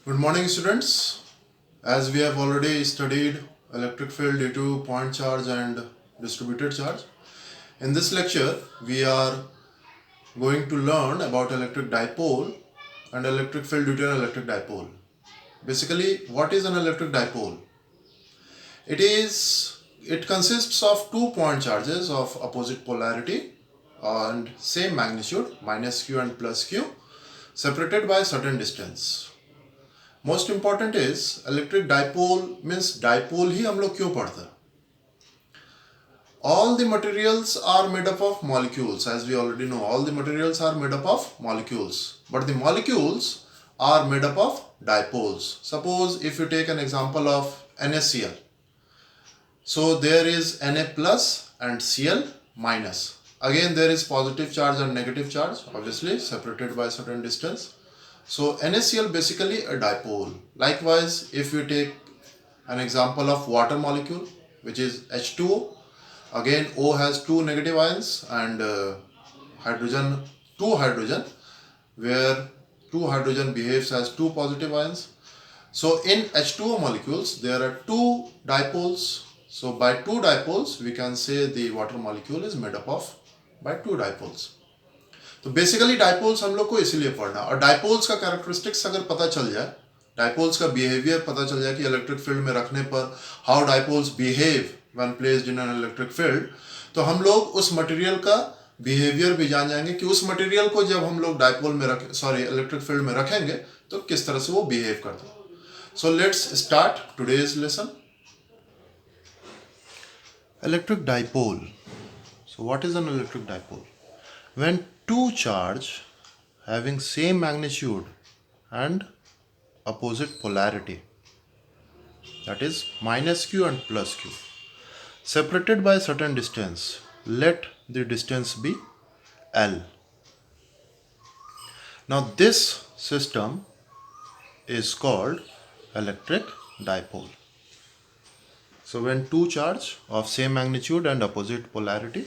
Good morning, students. As we have already studied electric field due to point charge and distributed charge, in this lecture we are going to learn about electric dipole and electric field due to an electric dipole. Basically, what is an electric dipole? It consists of two point charges of opposite polarity and same magnitude, minus q and plus q, separated by a certain distance. Most important is electric dipole means dipole ही हम लोग क्यों पढ़ते हैं. All the materials are made up of molecules, as we already know. All the materials are made up of molecules, but the molecules are made up of dipoles. Suppose if you take an example of NaCl, so there is Na plus and Cl minus. Again there is positive charge and negative charge, obviously separated by a certain distance. So NaCl basically a dipole. Likewise, if you take an example of water molecule, which is H2O, again O has two negative ions and two hydrogen, where two hydrogen behaves as two positive ions. So in H2O molecules there are two dipoles. So by two dipoles we can say the water molecule is made up of by two dipoles. तो basically dipoles हम लोग को इसीलिए पढ़ना, और dipoles का characteristics अगर पता चल जाए, डाइपोल्स का बिहेवियर पता चल जाए कि इलेक्ट्रिक फील्ड में रखने पर how dipoles behave when placed in an electric field, तो हम लोग उस मटेरियल का बिहेवियर भी जान जाएंगे कि उस मटेरियल को जब हम लोग डाइपोल में इलेक्ट्रिक फील्ड में रखेंगे तो किस तरह से वो बिहेव करता है. So let's start today's lesson. Electric dipole. So what is an electric dipole? When two charge having same magnitude and opposite polarity, that is minus q and plus q, separated by a certain distance, let the distance be L. Now this system is called electric dipole. So when two charge of same magnitude and opposite polarity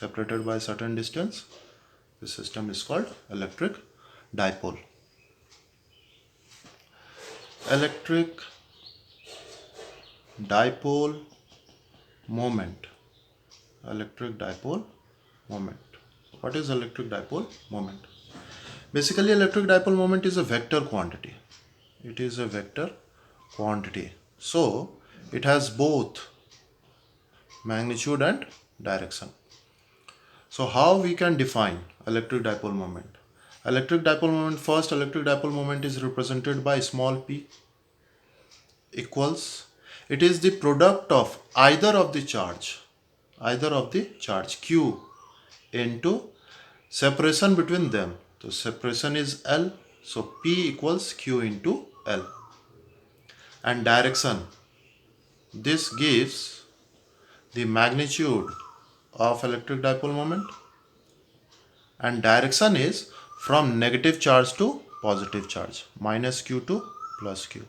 separated by a certain distance, this system is called electric dipole. Electric dipole moment. Electric dipole moment. What is electric dipole moment? Basically, electric dipole moment is a vector quantity. It is a vector quantity. So, it has both magnitude and direction. So how we can define electric dipole moment? Electric dipole moment, first electric dipole moment is represented by small p equals, it is the product of either of the charge q into separation between them. So separation is L, so p equals q into L. And direction, this gives the magnitude of electric dipole moment, and direction is from negative charge to positive charge, minus q to plus q.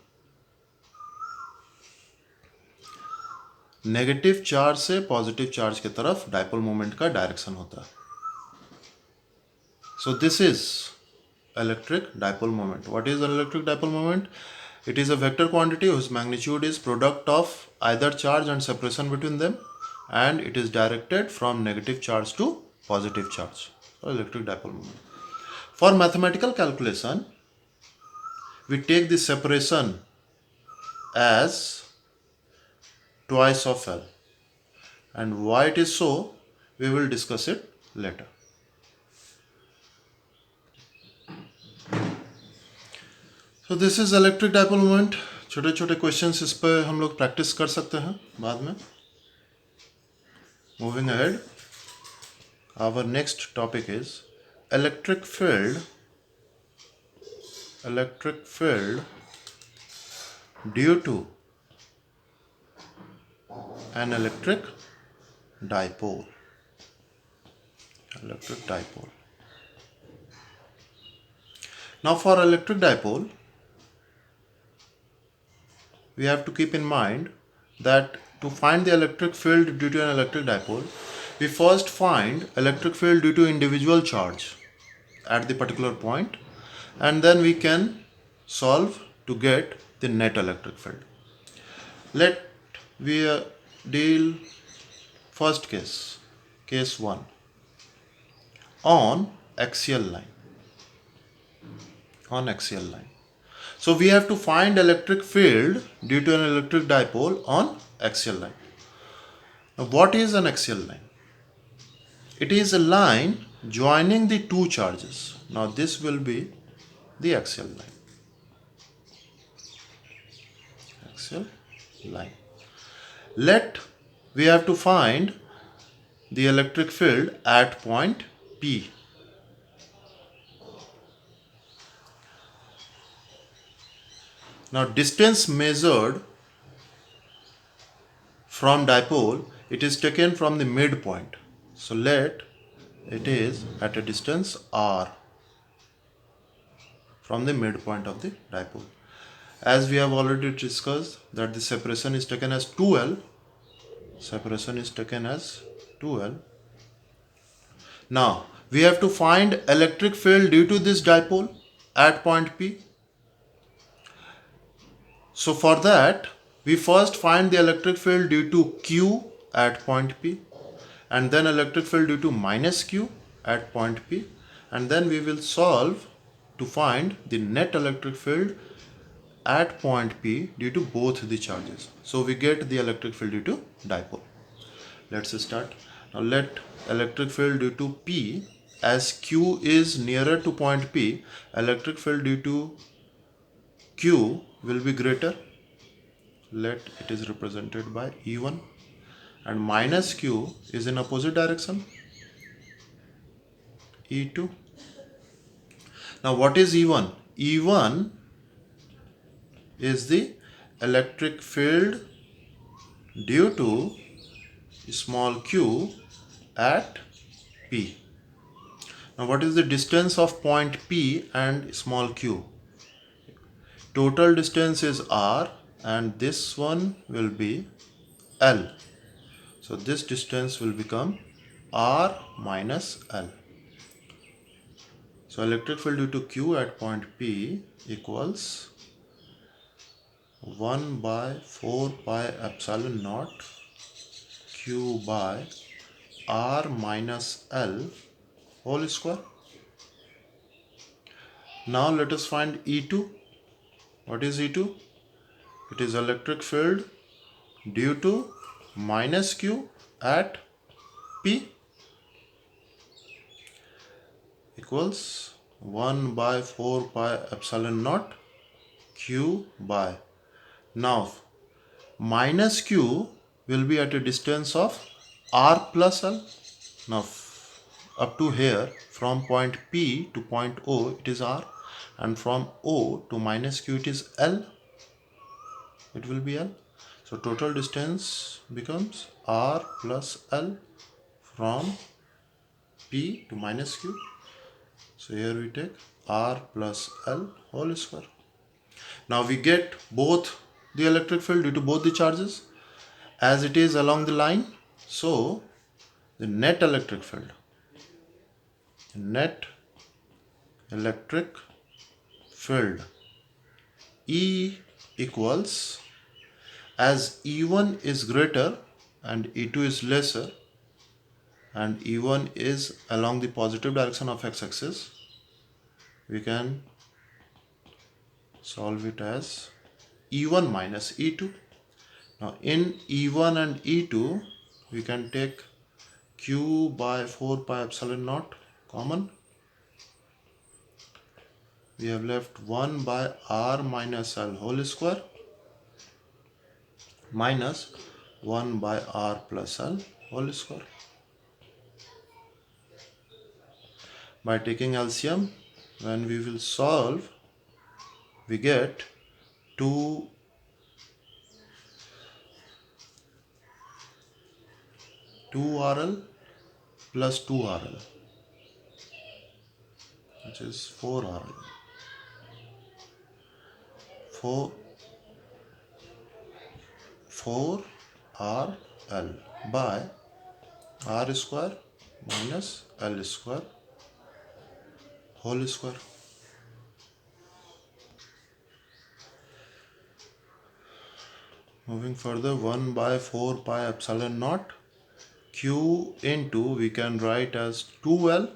Negative charge से positive charge की तरफ dipole moment का direction होता है. So this is electric dipole moment. What is an electric dipole moment? It is a vector quantity whose magnitude is product of either charge and separation between them, and it is directed from negative charge to positive charge. So electric dipole moment. For mathematical calculation, we take the separation as twice of L, and why it is so, we will discuss it later. So this is electric dipole moment. छोटे छोटे questions इस पर हम लोग practice कर सकते हैं बाद में. Moving ahead, our next topic is electric field due to an electric dipole. Now for electric dipole, we have to keep in mind that to find the electric field due to an electric dipole, we first find electric field due to individual charge at the particular point, and then we can solve to get the net electric field. Let we deal first case, case 1, on axial line. On axial line. So we have to find electric field due to an electric dipole on axial line. Now what is an axial line? It is a line joining the two charges. Now this will be the axial line. Axial line. We have to find the electric field at point P. Now distance measured from dipole, it is taken from the midpoint. So let it is at a distance r from the midpoint of the dipole. As we have already discussed that the separation is taken as 2L. Separation is taken as 2L. Now we have to find electric field due to this dipole at point P. So for that, we first find the electric field due to Q at point P, and then electric field due to minus Q at point P, and then we will solve to find the net electric field at point P due to both the charges. So we get the electric field due to dipole. Let's start. Now let electric field due to P, as Q is nearer to point P, electric field due to Q will be greater. Let it is represented by E1, and minus Q is in opposite direction, E2. Now what is E1? E1 is the electric field due to small q at P. Now what is the distance of point P and small q? Total distance is r, and this one will be L. So this distance will become r minus L. So electric field due to q at point P equals 1 by 4 pi epsilon naught q by r minus L whole square. Now let us find E2. What is E2? It is electric field due to minus q at P equals 1 by 4 pi epsilon naught q by. Now minus q will be at a distance of r plus L. Now up to here, from point P to point O it is r, and from O to minus q it is L. It will be L. So total distance becomes r plus L from P to minus q. So here we take r plus L whole square. Now we get both the electric field due to both the charges as it is along the line. So the net electric field, E equals, as E1 is greater and E2 is lesser, and E1 is along the positive direction of x-axis, we can solve it as E1 minus E2. Now in E1 and E2 we can take q by 4 pi epsilon naught common. We have left 1 by r minus L whole square minus 1 by r plus L whole square. By taking LCM, when we will solve, we get 2 RL plus 2 RL, which is 4 RL. 4 RL by r square minus L square whole square. Moving further, 1 by 4 pi epsilon naught q into, we can write as 2l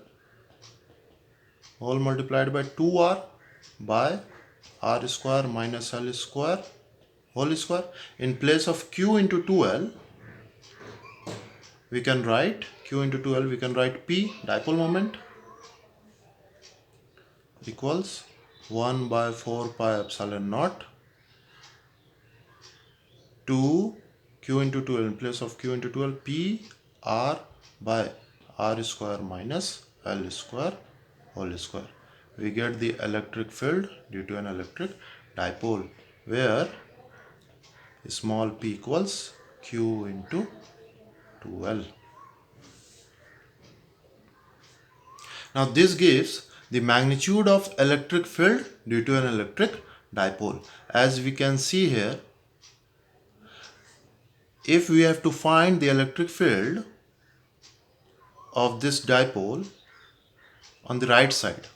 whole multiplied by 2r by r square minus l square whole square. In place of q into 2l, we can write q into 2l, we can write p, dipole moment, equals 1 by 4 pi epsilon naught 2 q into 2l, in place of q into 2l, p r by r square minus l square whole square. We get the electric field due to an electric dipole, where small p equals q into 2l. Now this gives the magnitude of electric field due to an electric dipole. As we can see here, if we have to find the electric field of this dipole on the right side.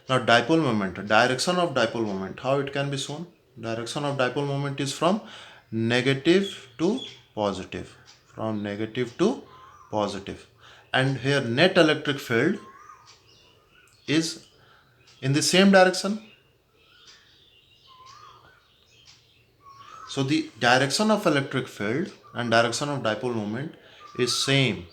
Now dipole moment, direction of dipole moment, how it can be shown? Direction of dipole moment is from negative to positive. From negative to positive. And here net electric field is in the same direction. So the direction of electric field and direction of dipole moment is same.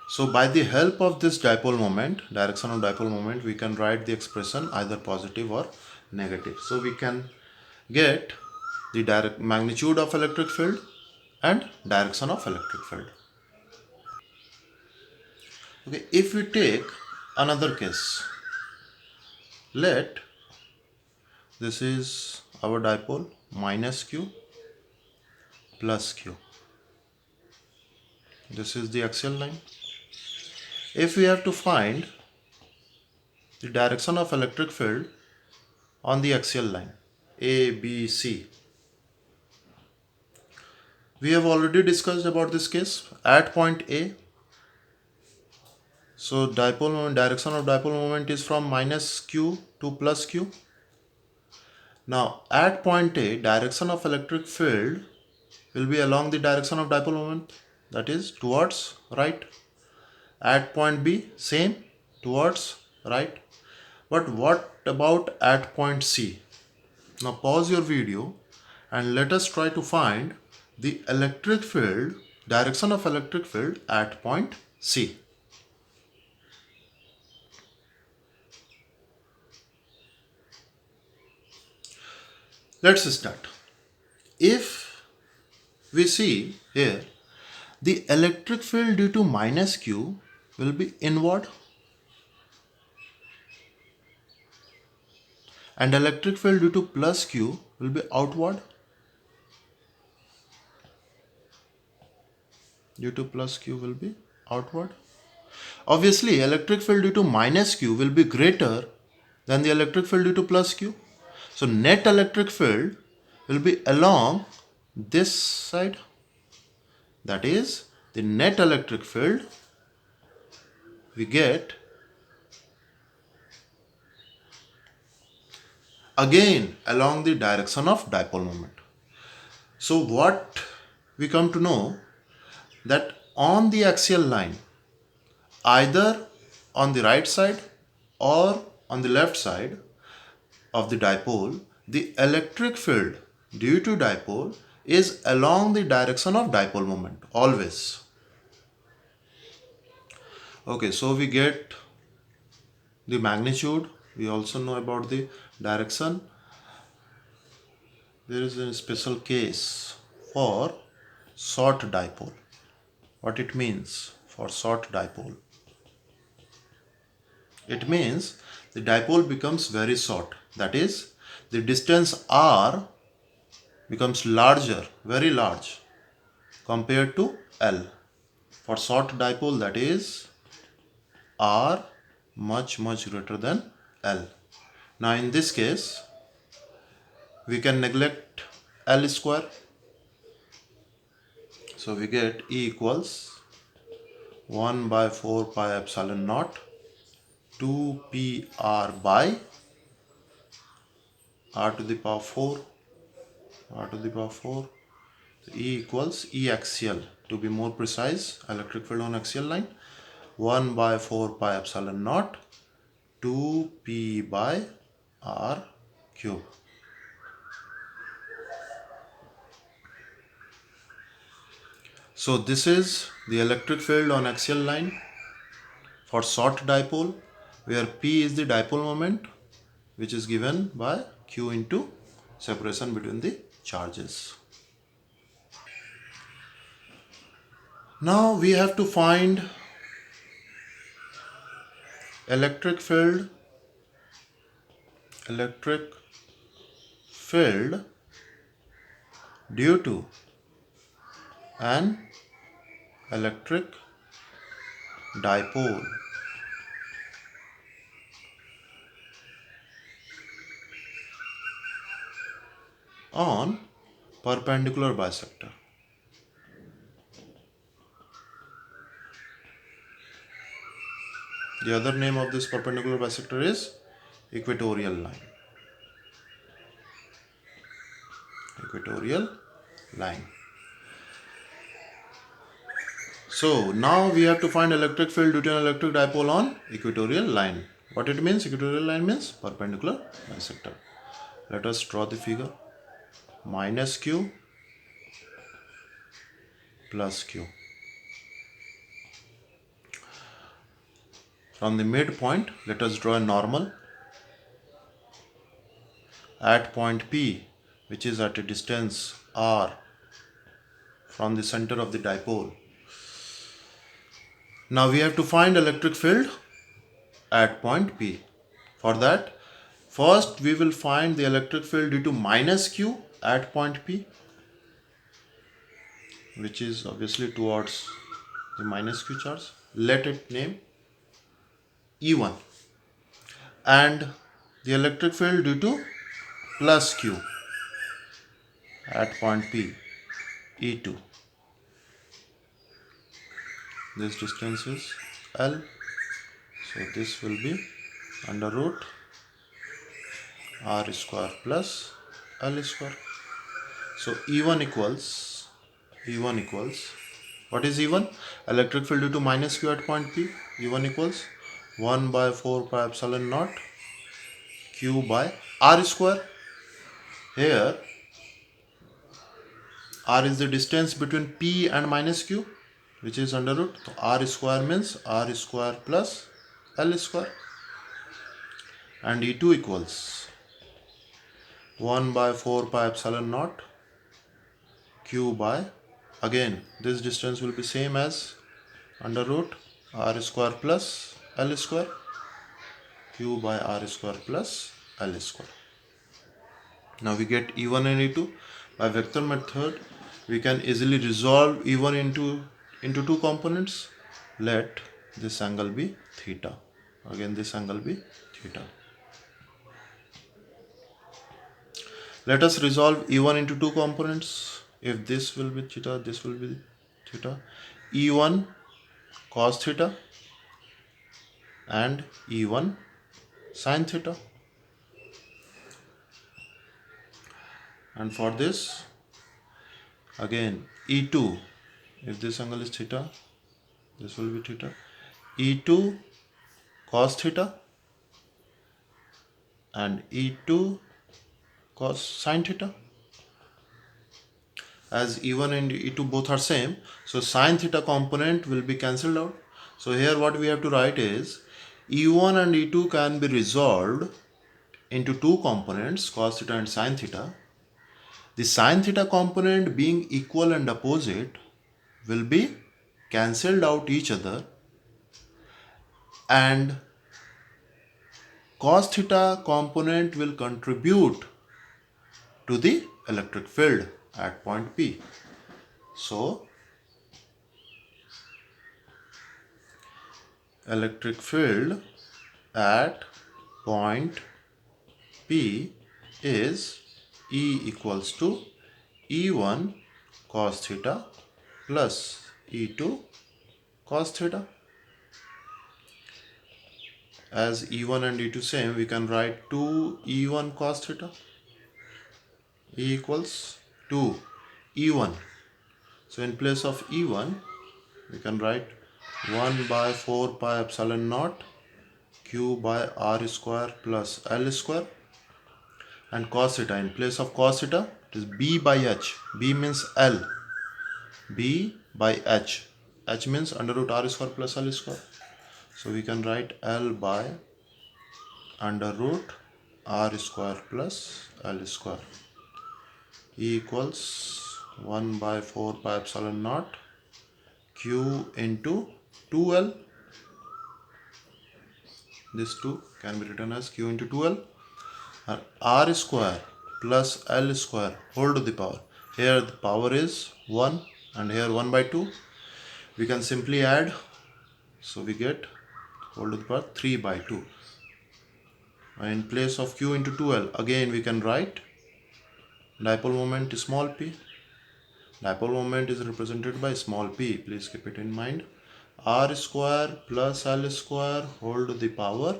So by the help of this dipole moment, direction of dipole moment, we can write the expression either positive or negative. So we can get the direct magnitude of electric field and direction of electric field. Okay, if we take another case, let this is our dipole minus q plus q. This is the axial line. If we have to find the direction of electric field on the axial line A, B, C, we have already discussed about this case at point A. So dipole moment, direction of dipole moment is from minus q to plus q. Now at point A, direction of electric field will be along the direction of dipole moment, that is towards right. At point B, same, towards right. But what about at point C? Now pause your video and let us try to find the electric field, direction of electric field at point C. Let's start. If we see here, the electric field due to minus q will be inward and electric field due to plus q will be outward. Due to plus q will be outward. Obviously, electric field due to minus q will be greater than the electric field due to plus q. So net electric field will be along this side. That is, the net electric field we get again along the direction of dipole moment. So what we come to know, that on the axial line, either on the right side or on the left side of the dipole, the electric field due to dipole is along the direction of dipole moment always. Okay, so we get the magnitude, we also know about the direction. There is a special case for short dipole. What it means for short dipole? It means the dipole becomes very short. That is, the distance r becomes larger, very large compared to L. For short dipole, that is r much greater than L. Now in this case, we can neglect L square. So we get E equals 1 by 4 pi epsilon naught 2 pr by r to the power 4, r to the power 4. So E equals E axial. To be more precise, electric field on axial line 1 by 4 pi epsilon naught 2p by r cube. So this is the electric field on axial line for short dipole, where P is the dipole moment, which is given by Q into separation between the charges. Now we have to find electric field due to an electric dipole on perpendicular bisector. The other name of this perpendicular bisector is equatorial line. Equatorial line. So now we have to find electric field due to an electric dipole on equatorial line. What it means? Equatorial line means perpendicular bisector. Let us draw the figure. Minus Q plus Q. From the midpoint, let us draw a normal at point P, which is at a distance r from the center of the dipole. Now we have to find electric field at point P. For that, first we will find the electric field due to minus Q at point P, which is obviously towards the minus Q charge. Let it name E1. And the electric field due to plus Q at point P, E2. This distance is L. So this will be under root r square plus L square. So E1 equals, what is E1? Electric field due to minus Q at point P. E1 equals 1 by 4 pi epsilon naught Q by r square. Here r is the distance between P and minus Q, which is under root. So r square means r square plus L square. And E2 equals 1 by 4 pi epsilon naught Q by, again this distance will be same as under root r square plus L square, Q by r square plus L square. Now we get E1 and E2. By vector method, we can easily resolve E1 into two components. Let this angle be theta. Again this angle be theta. Let us resolve E1 into two components. If this will be theta, this will be theta. E1 cos theta and E1 sin theta. And for this, again E2, if this angle is theta, this will be theta. E2 cos theta and E2 cos sin theta. As E1 and E2 both are same, so sin theta component will be cancelled out. So here what we have to write is E1 and E2 can be resolved into two components, cos theta and sin theta. The sin theta component being equal and opposite will be cancelled out each other, and cos theta component will contribute to the electric field at point P. So electric field at point P is E equals to E1 cos theta plus E2 cos theta. As E1 and E2 same, we can write 2 E1 cos theta E equals 2 E1. So in place of E1 we can write 1 by 4 pi epsilon naught Q by R square plus L square, and cos theta, in place of cos theta it is B by H. B means L. B by H. H means under root R square plus L square. So we can write L by under root R square plus L square. E equals 1 by 4 pi epsilon naught Q into 2L. This 2 can be written as Q into 2L. And R square plus L square whole to the power. Here the power is 1 and here 1 by 2. We can simply add. So we get whole to the power 3 by 2. And in place of Q into 2L, again we can write dipole moment is small p. Dipole moment is represented by small p. Please keep it in mind. R square plus L square whole to the power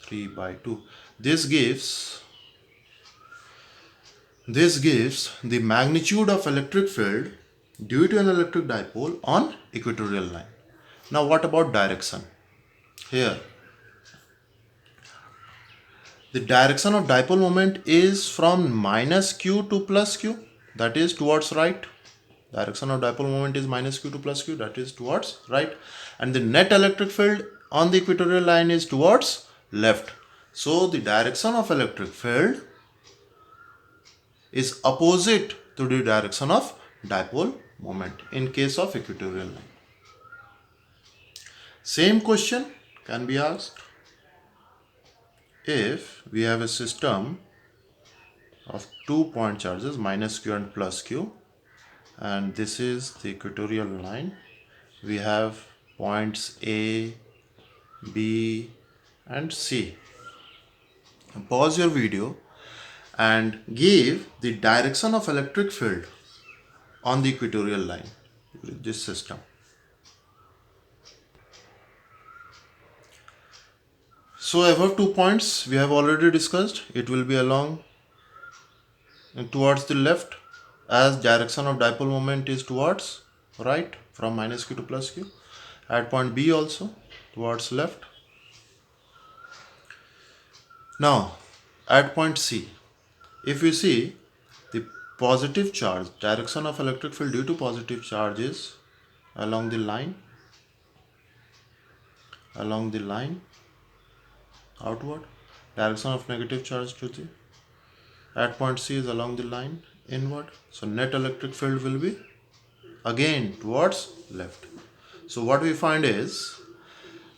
3 by 2. This gives the magnitude of electric field due to an electric dipole on equatorial line. Now what about direction? Here the direction of dipole moment is from minus q to plus q, that is towards right. Direction of dipole moment is minus q to plus q, that is towards right. And the net electric field on the equatorial line is towards left. So the direction of electric field is opposite to the direction of dipole moment in case of equatorial line. Same question can be asked if we have a system of 2 point charges minus q and plus q, and this is the equatorial line. We have points A, B and C. Pause your video and give the direction of electric field on the equatorial line with this system. So above 2 points we have already discussed. It will be along and towards the left, as direction of dipole moment is towards right from minus q to plus q. At point B also towards left. Now at point C, if you see the positive charge, direction of electric field due to positive charge is along the line outward. Direction of negative charge to the at point C is along the line inward. So net electric field will be again towards left. So what we find is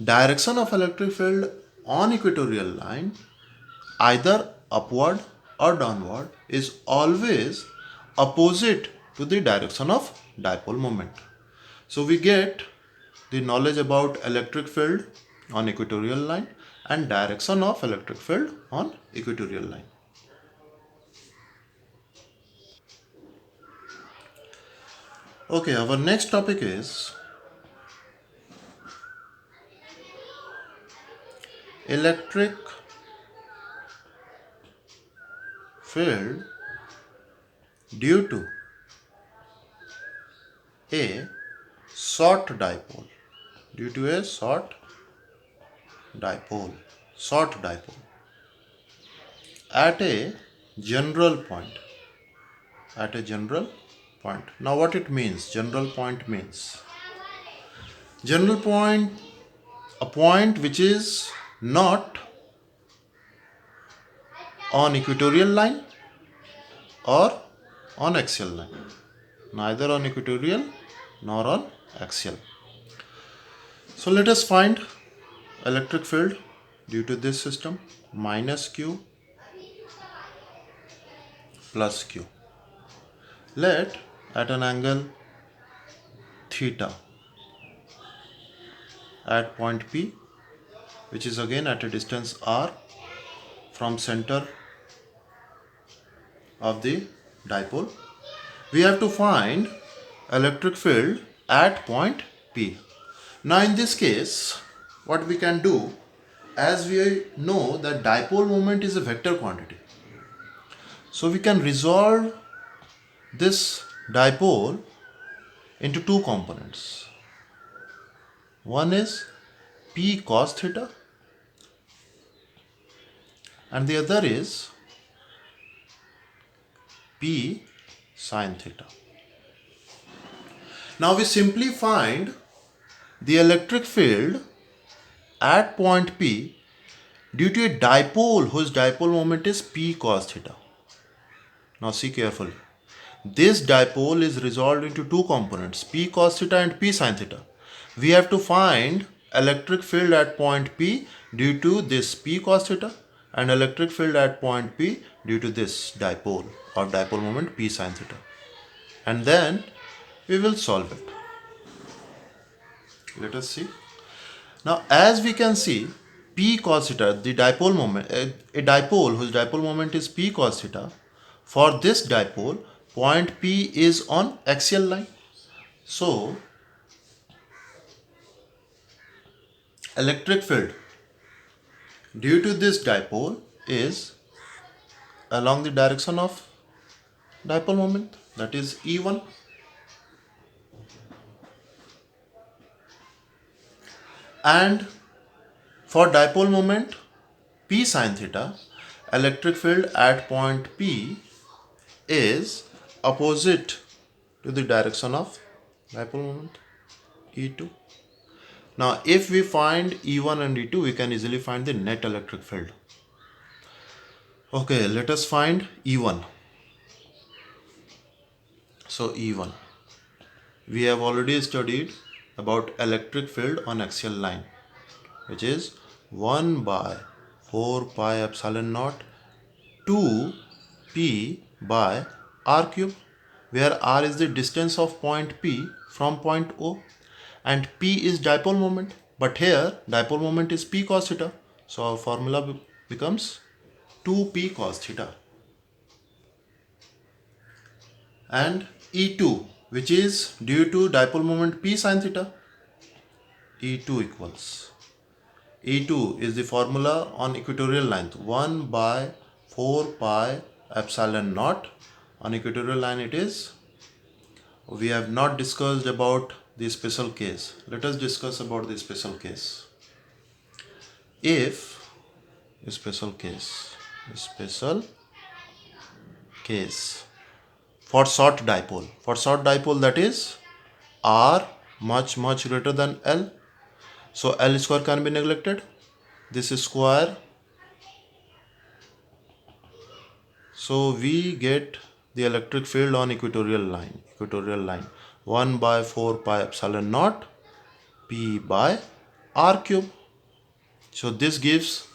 direction of electric field on equatorial line, either upward or downward, is always opposite to the direction of dipole moment. So we get the knowledge about electric field on equatorial line and direction of electric field on equatorial line. Okay, our next topic is electric field due to a short dipole. At a general point. Now what it means? General point means a point which is not on equatorial line or on axial line. Neither on equatorial nor on axial. So let us find electric field due to this system minus q plus q. Let at an angle theta at point P, which is again at a distance r from center of the dipole, we have to find electric field at point P. Now in this case, what we can do, as we know that dipole moment is a vector quantity. So we can resolve this dipole into two components. One is P cos theta and the other is P sin theta. Now we simply find the electric field at point P due to a dipole whose dipole moment is P cos theta. Now see carefully. This dipole is resolved into two components, P cos theta and P sin theta. We have to find electric field at point P due to this P cos theta and electric field at point P due to this dipole or dipole moment P sin theta. And then we will solve it. Let us see. Now as we can see, P cos theta, the dipole moment, a dipole whose dipole moment is P cos theta, for this dipole, point P is on axial line. So, electric field due to this dipole is along the direction of dipole moment, that is E1. And for dipole moment P sin theta, electric field at point P is opposite to the direction of dipole moment E2. Now if we find E1 and E2, we can easily find the net electric field. Okay, let us find E1. So E1, we have already studied about electric field on axial line, which is 1 by 4 pi epsilon naught 2 P by r cube, where r is the distance of point P from point O and P is dipole moment, but here dipole moment is P cos theta, so our formula becomes 2P cos theta. And E2, which is due to dipole moment P sin theta, E2 equals, E2 is the formula on equatorial length, 1 by 4 pi epsilon naught. On equatorial line it is, we have not discussed about the special case. Let us discuss about the special case. If special case for short dipole, that is R much greater than L, so L square can be neglected, this square, so we get the electric field on equatorial line 1 by 4 pi epsilon naught P by r cube. So this gives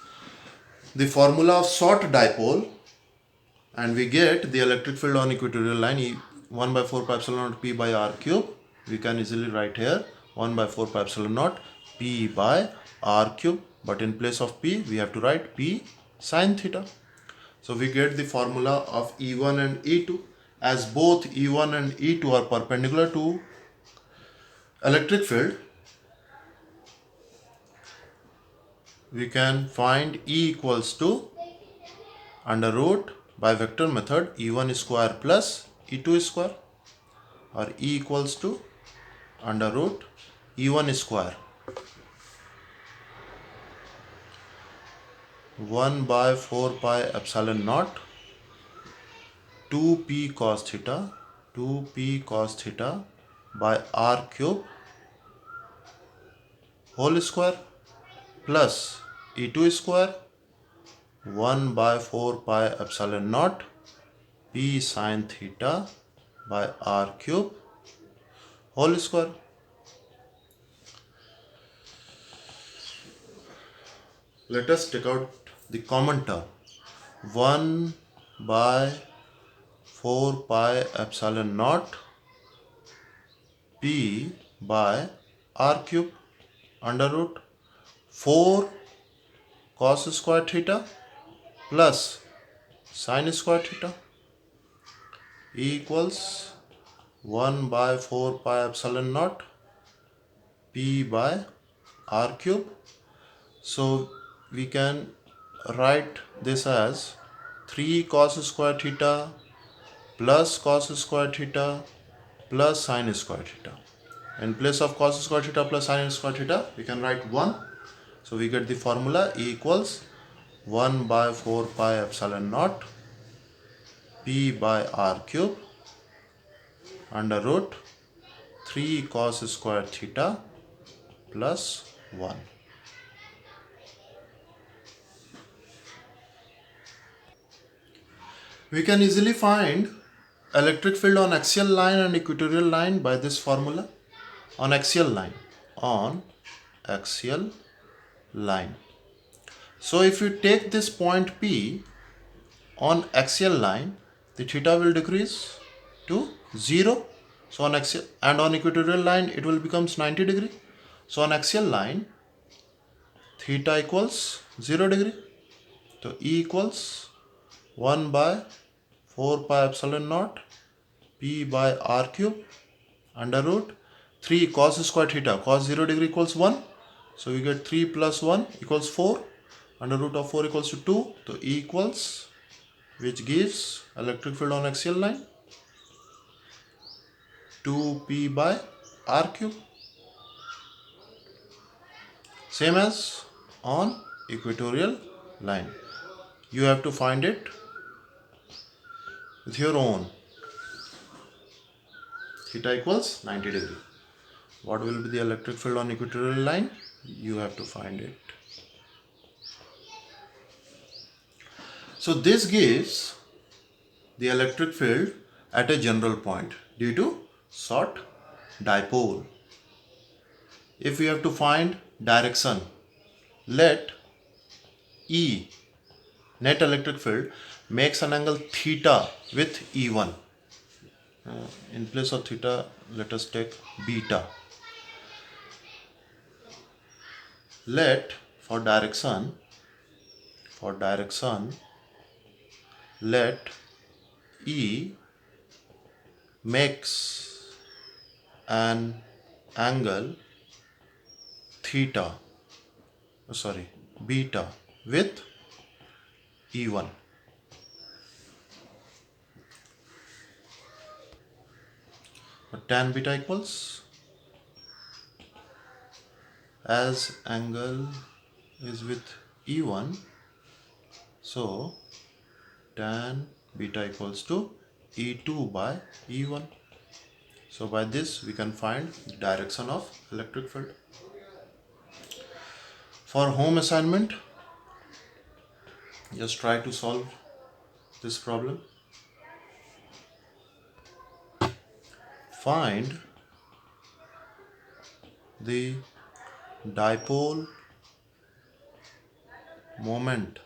the formula of short dipole, and we get the electric field on equatorial line 1 by 4 pi epsilon naught P by r cube. We can easily write here 1 by 4 pi epsilon naught P by r cube, but in place of P we have to write P sin theta. So we get the formula of E1 and E2. As both E1 and E2 are perpendicular to electric field, we can find E equals to under root by vector method E1 square plus E2 square, or E equals to under root E1 square 1 by 4 pi epsilon naught 2P cos theta by r cube whole square plus E2 square 1 by 4 pi epsilon naught P sin theta by r cube whole square. Let us take out the common term, 1 by 4 pi epsilon naught P by r cube under root 4 cos square theta plus sin square theta equals 1 by 4 pi epsilon naught P by r cube. So we can write this as 3 cos square theta plus cos square theta plus sin square theta. In place of cos square theta plus sin square theta, we can write 1. So we get the formula E equals 1 by 4 pi epsilon naught P by R cube under root 3 cos square theta plus 1. We can easily find electric field on axial line and equatorial line by this formula. On axial line. So if you take this point P on axial line, the theta will decrease to 0. So on axial and on equatorial line it will becomes 90 degree. So on axial line theta equals 0 degree. So E equals 1 by 4 pi epsilon naught P by R cube under root 3 cos square theta. Cos 0 degree equals 1. So we get 3 plus 1 equals 4. Under root of 4 equals to 2. So E equals, which gives electric field on axial line 2P by R cube. Same as on equatorial line. You have to find it with your own. Theta equals 90 degree. What will be the electric field on equatorial line? You have to find it. So this gives the electric field at a general point due to short dipole. If we have to find direction, let E, net electric field, makes an angle theta with E1. In place of theta, let us take beta. Let for direction, let E makes an angle beta with E1. Tan beta equals, as angle is with E1, so tan beta equals to E2 by E1. So by this we can find the direction of electric field. For home assignment, just try to solve this problem. Find the dipole moment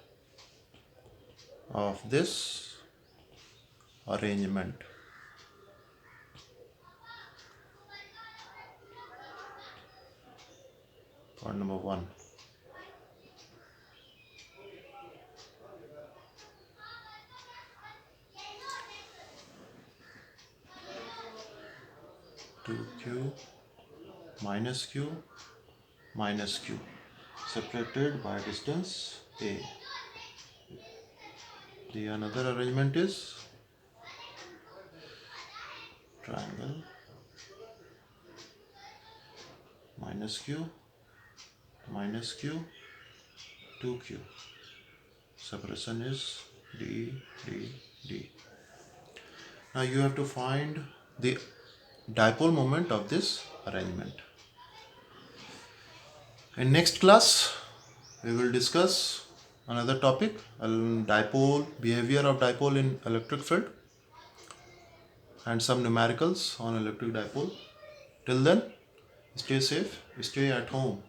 of this arrangement. Point number 1. Q minus Q minus Q separated by distance A. The another arrangement is triangle minus Q minus Q 2Q. Separation is D, D, D. Now you have to find the dipole moment of this arrangement. In next class, we will discuss another topic, dipole, behavior of dipole in electric field, and some numericals on electric dipole. Till then, stay safe, stay at home.